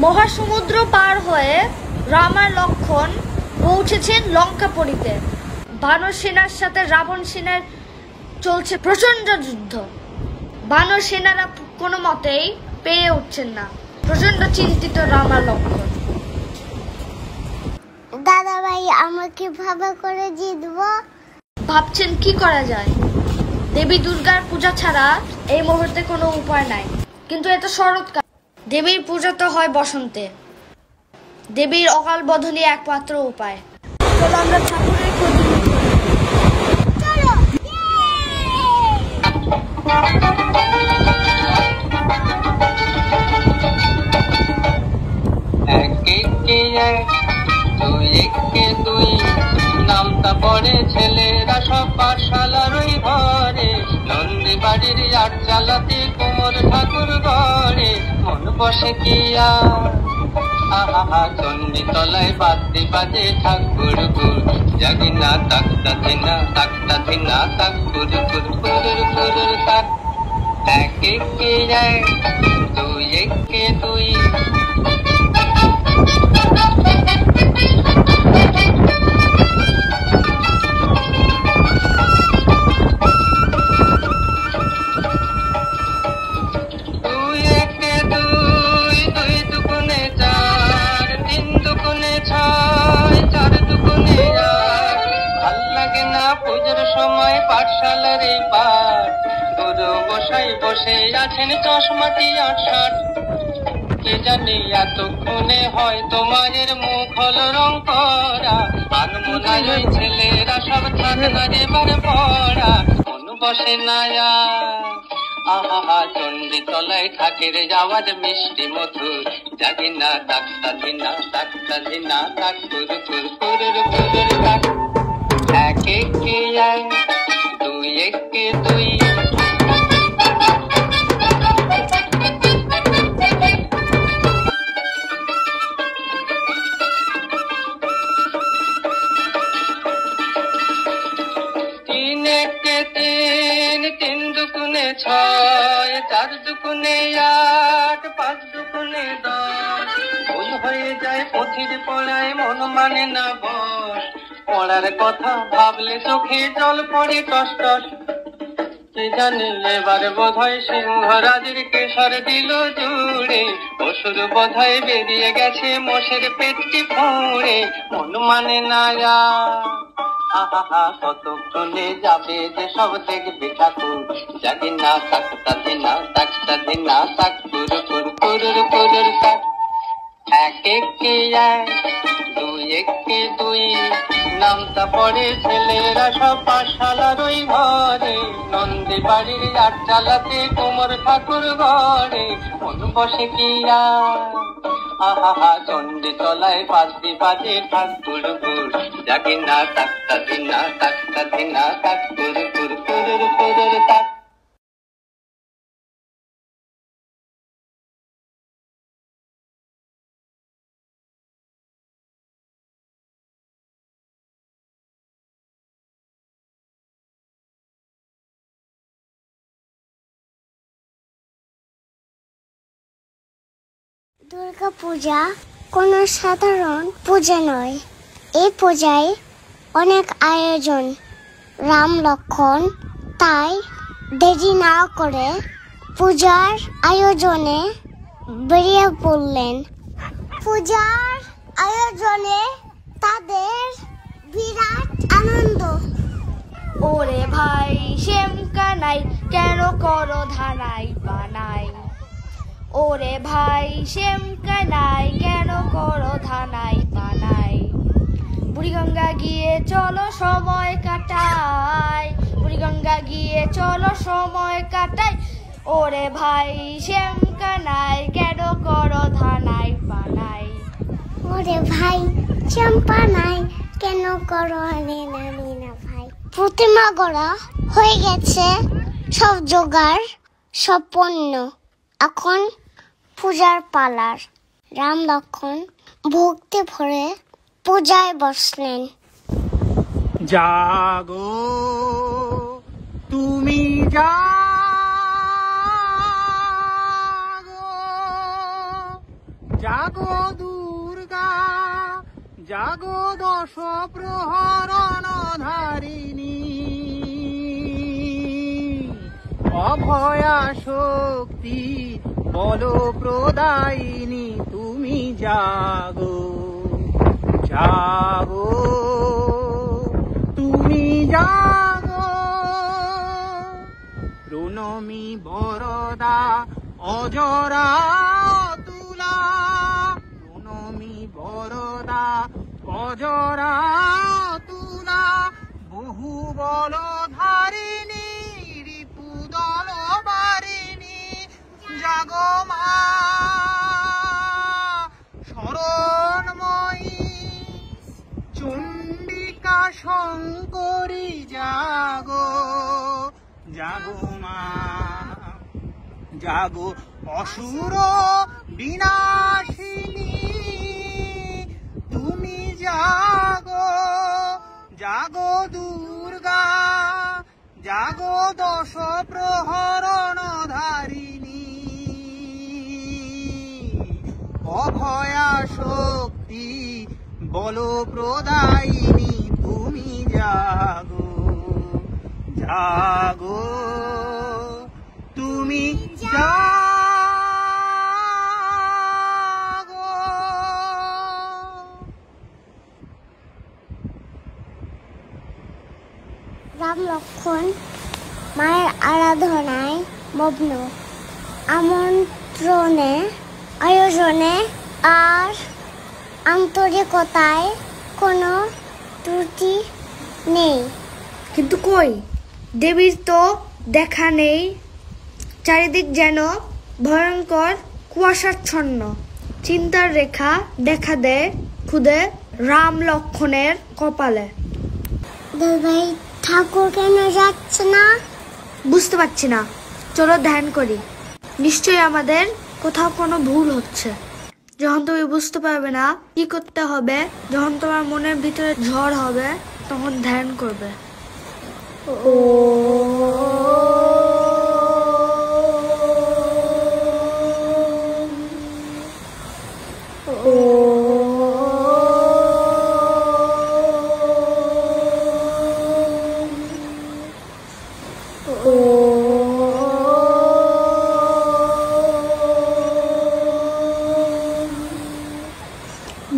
মহাসমুদ্র পার হয়ে রাম আর লক্ষ্মণ পৌঁছেছেন লঙ্কাপুরীতে। বানর সেনার সাথে রাবণ সেনার চলছে প্রচন্ড যুদ্ধ। বানর সেনারা কোনো মতেই পেয়ে উঠছেন না। প্রচন্ড চিন্তিত রাম আর লক্ষ্মণ। দাদা ভাই, আমরা কিভাবে করে জিতবো? ভাবছেন কি করা যায়। দেবী দুর্গার পূজা ছাড়া এই মুহূর্তে কোনো উপায় নাই। কিন্তু এটা শরৎকাল, দেবীর পূজা তো হয় বসন্তে। দেবীর অকাল বোধনই একমাত্র উপায়। চলো আমরা ঠাকুরের খোঁজ নিই। চলো। নামটা পড়ে ছেলেরা সব পাঠশালার ওই ঘরে, নন্দী বাড়ির আট চালাতে কোমর ঠাকুর গড়ে। মন বসে কি আহা চন্ডী তলায় বাদ্যি বাজে ঠাকুর গুর, জাগি না তাকতা ধিনা তাকতা ধিনা তাক গুর গুর গুরুর গুরুর তাক। এক একে এক, দুই একে দুই। পুজোর সময় পাঠশালার এই পাঠ, গুরু বসাই বসে আছেন চশমাটি ৮৬। কে জানি এতক্ষণে হয়তো মায়ের মুখ হলো রং করা, আনমনায় ওই ছেলেরা সব থাকনা এবার পড়া। মন বসে না আহা চন্ডী তলায় ঠাকের যাওয়ার মিষ্টি মধুর, জাগি না তাকতা ধিনা তাকতা ধিনা তাক গুরু গুর গুরুর গুরুর তাক। এক একে এক, দুই একে দুই। তিন একে তিন, তিন দুগুণে ৬, ৪ দুগুণে ৮, ৫ দুগুণে ১০। ভুল হয়ে যায় পুঁথির পড়ায়, মন মানে না বস। পড়ার কথা ভাবলে চোখে জল পড়ে টস টস। কে জানি এবার বোধহয় সিংহরাজের কেশর দিল জুড়ে, অসুর বোধহয় বেরিয়ে গেছে মোষের পেটটি ফুঁড়ে। মন মানে না আহা কতক্ষণে যাবে যে সব দেখবে ঠাকুর, জাগি না তাকতা ধিনা তাকতা ধিনা তাক গুরু গুরু গুরুর গুরুর তাক। এক একে এক, দুই একে দুই। নামটা পড়ে ছেলেরা সব পাঠশালার ওই ঘরে, নন্দী বাড়ির আট চালাতে কোমর ঠাকুর গড়ে। মন বসে কি আহা চন্ডী তলায় বাদ্যি বাজে ঠাকুর গুর, জাগি না তাকতা ধিনা তাকতা ধিনা তাক গুরু গুর গুরুর গুরুর তাক। দুর্গা পূজা কোনো সাধারণ পূজা নয়। এই পূজায় অনেক আয়োজন। রাম লক্ষ্মণ তাই দেরি না করে পূজার আয়োজনে বেরিয়ে পড়লেন। পূজার আয়োজনে তাদের বিরাট আনন্দ। ওরে ভাই শ্যাম কানাই, কেন করো ধানাই বানাই। ওরে ভাই শ্যাম কানাই, কেন করো ধানাই বানাই। বুড়িগঙ্গা গিয়ে চলো সময় কাটাই, বুড়িগঙ্গা গিয়ে চলো সময় কাটাই। ওরে ভাই শ্যাম কানাই, কেন করো ধানাই বানাই। ওরে ভাই চম্পা নাই, কেন করো না ভাই। প্রতিমা গড়া হয়ে গেছে, সব জোগাড় সম্পন্ন। এখন পূজার পালার। রাম লক্ষ্মণ ভক্তি ভরে পূজায় বসলেন। জাগো তুমি জাগো, জাগো দুর্গা জাগো দশ প্রহরণ ধারিণী, অভয়া শক্তি বল প্রদায়িনী তুমি জাগো জাগো তুমি জাগো। প্রণমী বরদা অজরা তুলা, প্রণমী বরদা অজরা তুলা, বহু বল ধারিণী রিপুদল বারিণী, জাগো মা শরণময়ী চণ্ডিকা শঙ্করী, জাগো জাগো মা জাগো অসুর বিনাশিনী তুমি জাগো জাগো দুর্গা জাগো দশ প্রহরণ ধারিণী, অভয়া শক্তি বল প্রদায়িনী তুমি জাগো জাগো তুমি জাগো। রাম লক্ষ্মণ মায়ের আরাধনায় মগ্ন, আমন্ত্রণে আয়োজনে আর আন্তরিকতায় কোনো ত্রুটি নেই। কিন্তু কই দেবীর তো দেখা নেই, চারিদিক যেন ভয়ঙ্কর কুয়াশাচ্ছন্ন। চিন্তার রেখা দেখা দেয় খুদে রাম লক্ষ্মণের কপালে। ভাই ঠাকুর কেন যাচ্ছে না বুঝতে পারছি না, চলো ধ্যান করি। নিশ্চয়ই আমাদের কোথাও কোনো ভুল হচ্ছে। যখন তুমি বুঝতে পারবে না কি করতে হবে, যখন তোমার মনের ভিতরে ঝড় হবে, তখন ধ্যান করবে।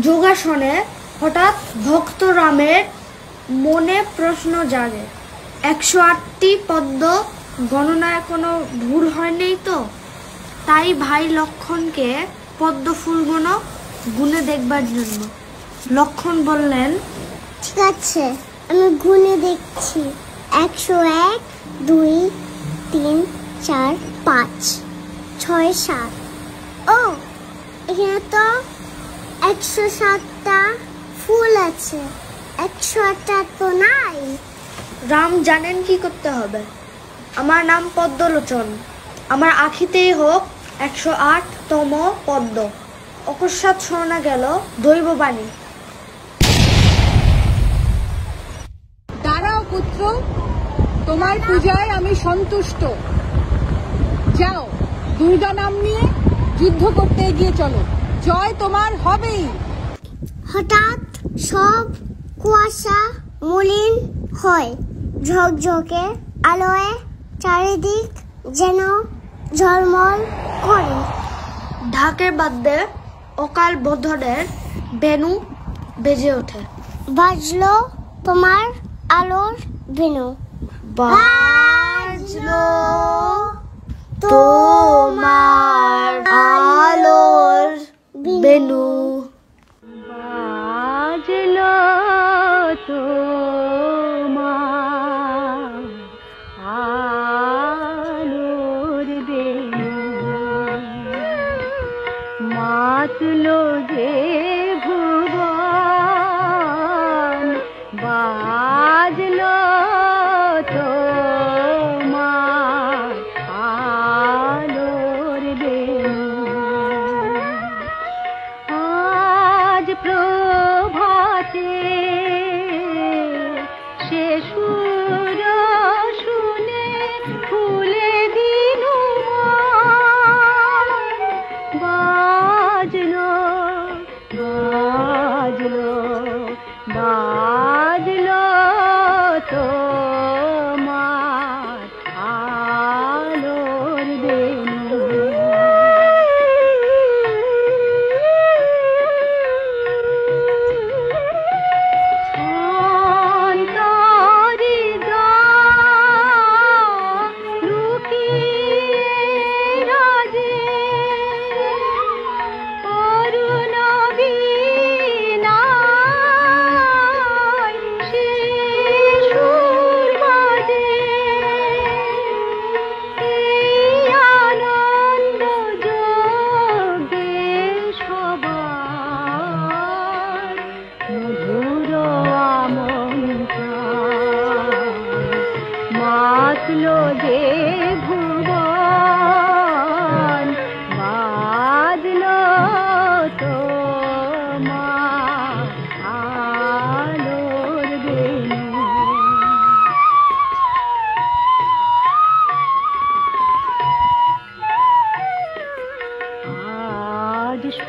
যোগাসনে হঠাৎ ভক্ত রামের মনে প্রশ্ন জাগে, 108টি পদ্ম গণনায় কোনো ভুল হয়নি তো? তাই ভাই লক্ষণকে পদ্ম ফুলগুলো গুনে দেখবার জন্য। লক্ষণ বললেন, ঠিক আছে, আমি গুনে দেখছি। 101, 2, 3, 4, 5, 6, 7। ও, এখানে তো 107টা ফুল আছে, 108টা তো নাই। রাম জানেন কি করতে হবে। আমার নাম পদ্মলোচন, আমার আখিতেই হোক 108তম পদ্ম। অকস্মাৎ শোনা গেল দৈববাণী, দাঁড়াও পুত্র, তোমার পূজায় আমি সন্তুষ্ট। যাও, দুর্গা নাম নিয়ে যুদ্ধ করতে এগিয়ে চলো, জয় তোমার হবেই। হঠাৎ সব কুয়াশা মলিন হয়, ঝকঝকে আলোয় চারিদিক যেন ঝলমল করে। ঢাকের বাদ্যে অকাল বোধনের বেণু বেজে ওঠে। বাজলো তোমার আলোর বেণু, বাজলো তোমার আলোর বেণু, বাজলো তোমার আলোর বেণু, মাতলো যে ভুবন, বাজলো তোমার আলোর বেণু। আজ প্রভাতে সে সুর শুনে ফুলে দিনু বাজলো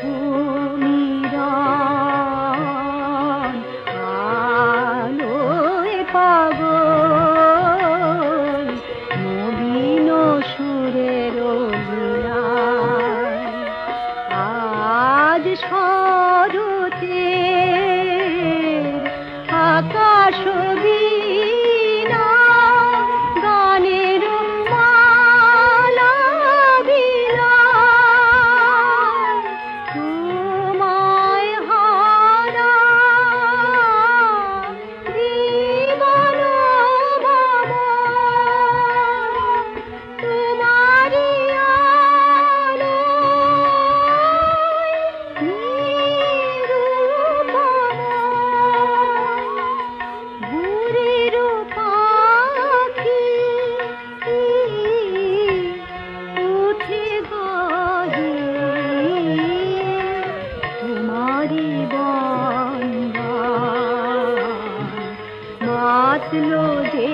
সুমিরন আলোয় পাগল নবীন সুরের লীলায় আজ শরতের আকাশ বীণা গানের মালা বিলায় তোমায় হারা জীবন ভাবো তোমারি ভোরের পাখি উঠে গায়ে তোমারি বন্দা মাতলো যে